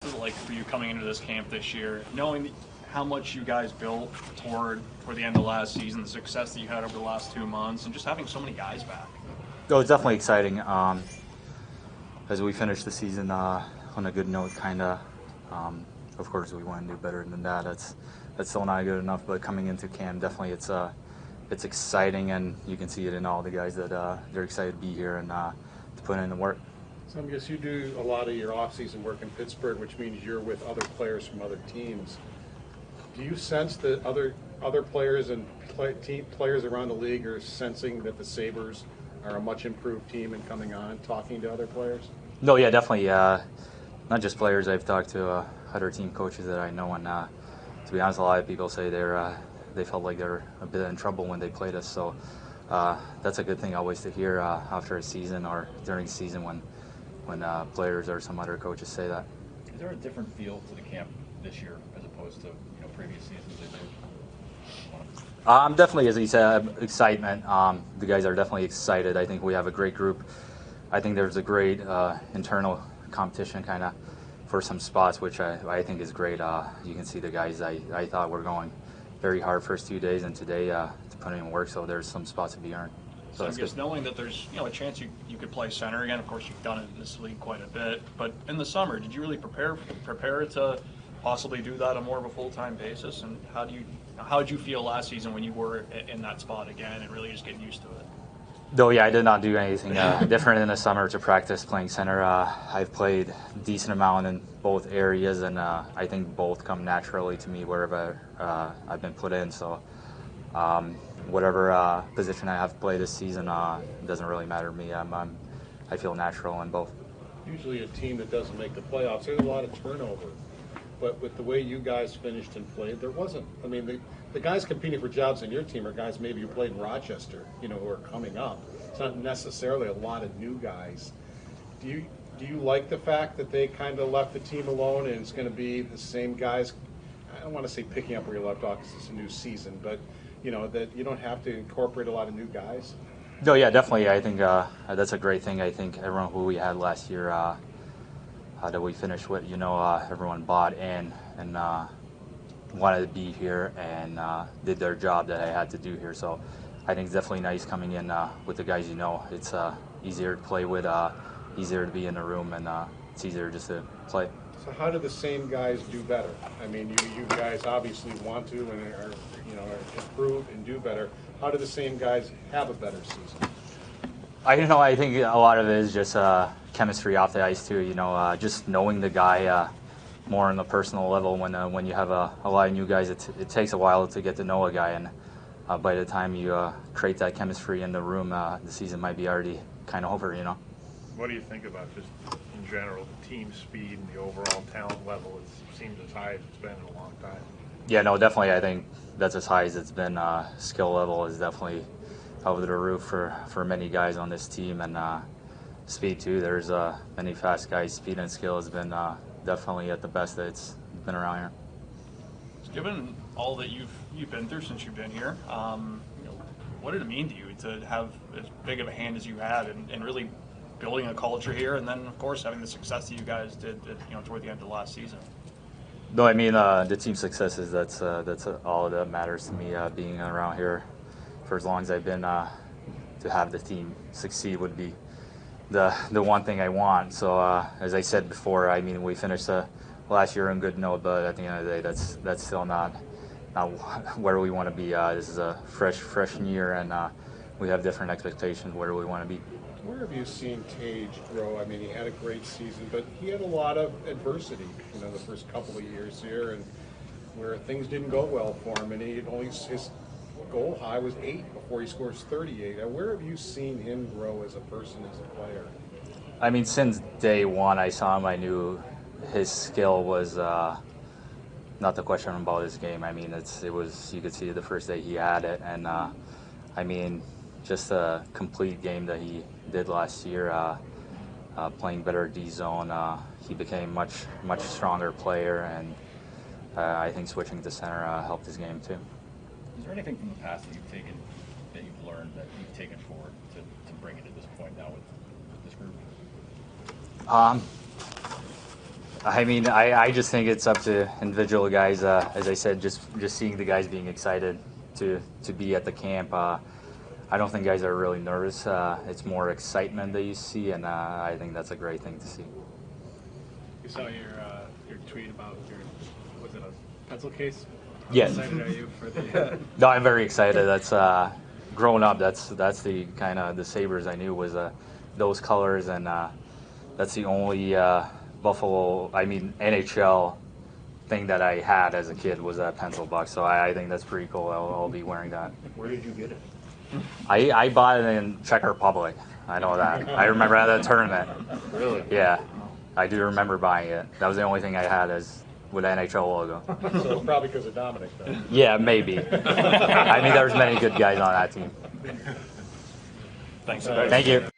What is it like for you coming into this camp this year, knowing how much you guys built toward the end of last season, the success that you had over the last 2 months, and just having so many guys back? Oh, it's definitely exciting. As we finish the season on a good note, kind of. Of course, we want to do better than that. That's still not good enough. But coming into camp, definitely it's exciting, and you can see it in all the guys that they're excited to be here and to put in the work. So I guess you do a lot of your off-season work in Pittsburgh, which means you're with other players from other teams. Do you sense that other players and players around the league are sensing that the Sabres are a much improved team and coming on, talking to other players? No, yeah, definitely. Not just players. I've talked to other team coaches that I know, and to be honest, a lot of people say they felt like they're a bit in trouble when they played us. So that's a good thing always to hear after a season or during the season when players or some other coaches say that. Is there a different feel to the camp this year as opposed to previous seasons? Definitely, as you said, excitement. The guys are definitely excited. I think we have a great group. I think there's a great internal competition kind of for some spots, which I think is great. You can see the guys I thought were going very hard first 2 days, and today to put in work, so there's some spots to be earned. So I guess knowing that there's a chance you could play center again. Of course, you've done it in this league quite a bit. But in the summer, did you really prepare to possibly do that on more of a full-time basis? And how did you feel last season when you were in that spot again and really just getting used to it? Though, yeah, I did not do anything different in the summer to practice playing center. I've played a decent amount in both areas, and I think both come naturally to me wherever I've been put in. So whatever position I have to play this season doesn't really matter to me. I feel natural in both. Usually a team that doesn't make the playoffs, there's a lot of turnover. But with the way you guys finished and played, there wasn't. I mean, the guys competing for jobs in your team are guys maybe who played in Rochester, who are coming up. It's not necessarily a lot of new guys. Do you like the fact that they kind of left the team alone and it's going to be the same guys? I don't want to say picking up where you left off because it's a new season, but that you don't have to incorporate a lot of new guys? No, yeah, definitely. I think that's a great thing. I think everyone who we had last year that we finished with, everyone bought in and wanted to be here and did their job that I had to do here. So I think it's definitely nice coming in with the guys It's easier to play with, easier to be in the room, and it's easier just to play. So how do the same guys do better? I mean, you guys obviously want to and are improve and do better. How do the same guys have a better season? I think a lot of it is just chemistry off the ice too. Just knowing the guy more on the personal level. When you have a lot of new guys, it takes a while to get to know a guy, and by the time you create that chemistry in the room, the season might be already kind of over. What do you think about just in general the team speed and the overall talent level? It seems as high as it's been in a long time. Yeah, no, definitely. I think that's as high as it's been. Skill level is definitely over the roof for many guys on this team, and speed too. There's many fast guys. Speed and skill has been definitely at the best that it's been around here. Given all that you've been through since you've been here, what did it mean to you to have as big of a hand as you had and really building a culture here, and then of course having the success that you guys did toward the end of last season? No, I mean the team successes. That's all that matters to me. Being around here for as long as I've been, to have the team succeed would be the one thing I want. So as I said before, I mean we finished last year on good note, but at the end of the day, that's still not where we want to be. This is a fresh year, and we have different expectations where we want to be. Where have you seen Tage grow? I mean, he had a great season, but he had a lot of adversity, the first couple of years here, and where things didn't go well for him, and his goal high was 8 before he scores 38. Where have you seen him grow as a person, as a player? I mean, since day one I saw him, I knew his skill was not the question about his game. I mean, it was you could see the first day he had it, and I mean, just a complete game that he did last year, playing better D zone. He became much stronger player, and I think switching to center helped his game too. Is there anything from the past that you've learned that you've taken forward to bring it to this point now with this group? I mean, I just think it's up to individual guys. As I said, just seeing the guys being excited to be at the camp. I don't think guys are really nervous. It's more excitement that you see, and I think that's a great thing to see. You saw your tweet about was it a pencil case? How Yes. excited are you for the? No, I'm very excited. That's growing up. That's the kind of the Sabres I knew was those colors, and that's the only Buffalo. I mean NHL thing that I had as a kid was a pencil box. So I think that's pretty cool. I'll be wearing that. Where did you get it? I bought it in Czech Republic. I know that. I remember at that tournament. Really? Yeah, I do remember buying it. That was the only thing I had with the NHL logo. So probably because of Dominic, though. Yeah, maybe. I mean, there's many good guys on that team. Thanks. Thank you.